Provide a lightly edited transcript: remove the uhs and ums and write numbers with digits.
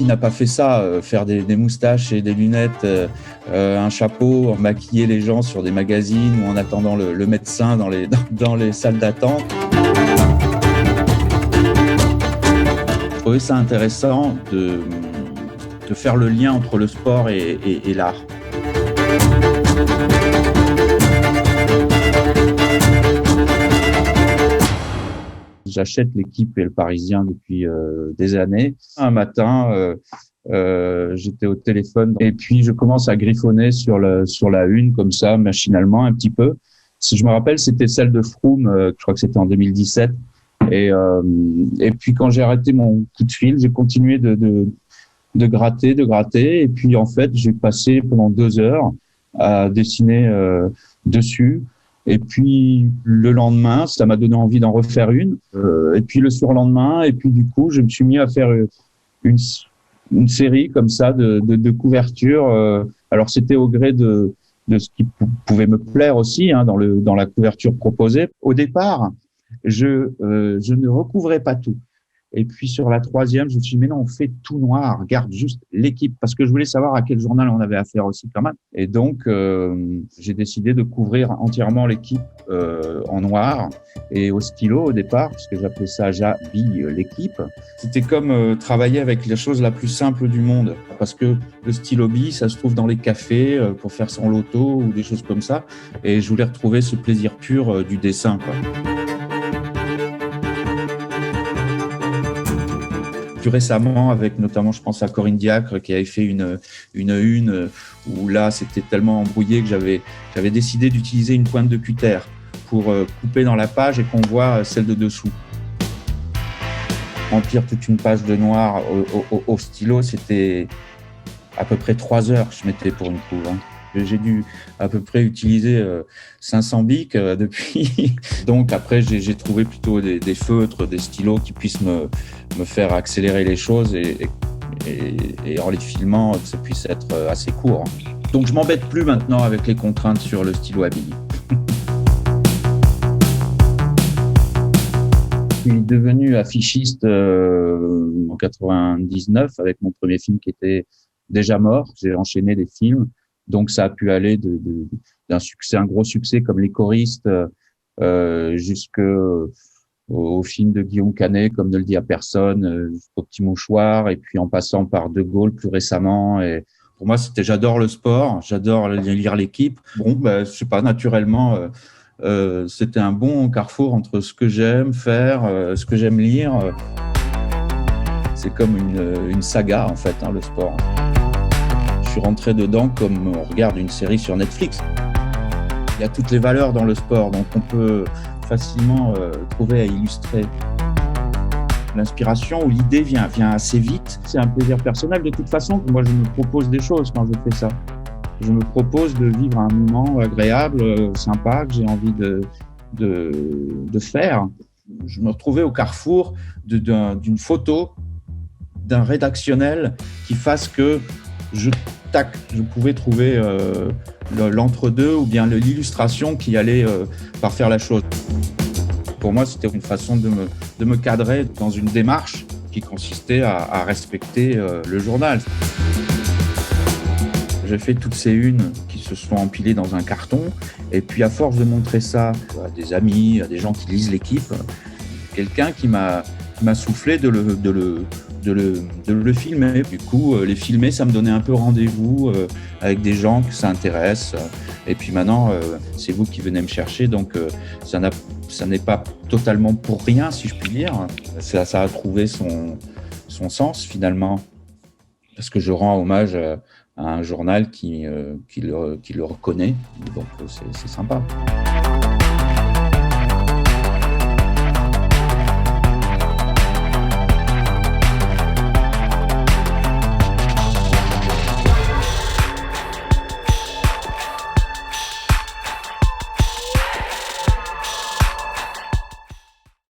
n'a pas fait ça, faire des moustaches et des lunettes, un chapeau, maquiller les gens sur des magazines ou en attendant le médecin dans les salles d'attente. Je trouvais ça intéressant de faire le lien entre le sport et l'art. J'achète l'Équipe et le Parisien depuis des années. Un matin, j'étais au téléphone et puis je commence à griffonner sur la une comme ça, machinalement un petit peu. Si je me rappelle, c'était celle de Froome, je crois que c'était en 2017. Et puis quand j'ai arrêté mon coup de fil, j'ai continué de gratter. Et puis en fait, j'ai passé pendant 2 heures à dessiner dessus. Et puis le lendemain, ça m'a donné envie d'en refaire une. Et puis le surlendemain, et puis du coup, je me suis mis à faire une série comme ça de couvertures. Alors c'était au gré de ce qui pouvait me plaire aussi dans la couverture proposée. Au départ, je ne recouvrais pas tout. Et puis sur la troisième, je me suis dit, mais non, on fait tout noir, garde juste l'Équipe, parce que je voulais savoir à quel journal on avait affaire aussi quand même. Et donc, j'ai décidé de couvrir entièrement l'Équipe en noir et au stylo au départ, puisque j'appelais ça j'habille l'Équipe. C'était comme travailler avec la chose la plus simple du monde, parce que le stylo bille, ça se trouve dans les cafés pour faire son loto ou des choses comme ça. Et je voulais retrouver ce plaisir pur du dessin, quoi. Plus récemment, avec notamment, je pense à Corinne Diacre, qui avait fait une où là, c'était tellement embrouillé que j'avais décidé d'utiliser une pointe de cutter pour couper dans la page et qu'on voit celle de dessous. Remplir toute une page de noir au stylo, c'était à peu près 3 heures que je mettais pour une couve. J'ai dû à peu près utiliser 500 bics depuis. Donc après, j'ai trouvé plutôt des feutres, des stylos qui puissent me faire accélérer les choses et en les filmant, que ça puisse être assez court. Donc je m'embête plus maintenant avec les contraintes sur le stylo à billes. Je suis devenu affichiste en 99 avec mon premier film qui était déjà mort. J'ai enchaîné des films. Donc, ça a pu aller d'un succès, un gros succès comme Les Choristes, jusqu'au film de Guillaume Canet, comme Ne le dit à personne, jusqu'au Petit Mouchoir, et puis en passant par De Gaulle plus récemment. Et pour moi, j'adore le sport, j'adore lire l'Équipe. Bon, je sais pas, naturellement, c'était un bon carrefour entre ce que j'aime faire, ce que j'aime lire. C'est comme une saga, en fait, le sport. Je suis rentré dedans comme on regarde une série sur Netflix. Il y a toutes les valeurs dans le sport, donc on peut facilement trouver à illustrer. L'inspiration ou l'idée vient assez vite. C'est un plaisir personnel. De toute façon, moi, je me propose des choses quand je fais ça. Je me propose de vivre un moment agréable, sympa, que j'ai envie de faire. Je me retrouvais au carrefour d'une photo, d'un rédactionnel qui fasse que je pouvais trouver l'entre-deux ou bien l'illustration qui allait parfaire la chose. Pour moi, c'était une façon de me cadrer dans une démarche qui consistait à respecter le journal. J'ai fait toutes ces unes qui se sont empilées dans un carton et puis à force de montrer ça à des amis, à des gens qui lisent l'Équipe, quelqu'un qui m'a soufflé de le filmer. Du coup, les filmer, ça me donnait un peu rendez-vous avec des gens que ça intéresse. Et puis maintenant, c'est vous qui venez me chercher. Donc, ça n'est pas totalement pour rien, si je puis dire. Ça a trouvé son sens, finalement. Parce que je rends hommage à un journal qui le reconnaît. Donc, c'est sympa.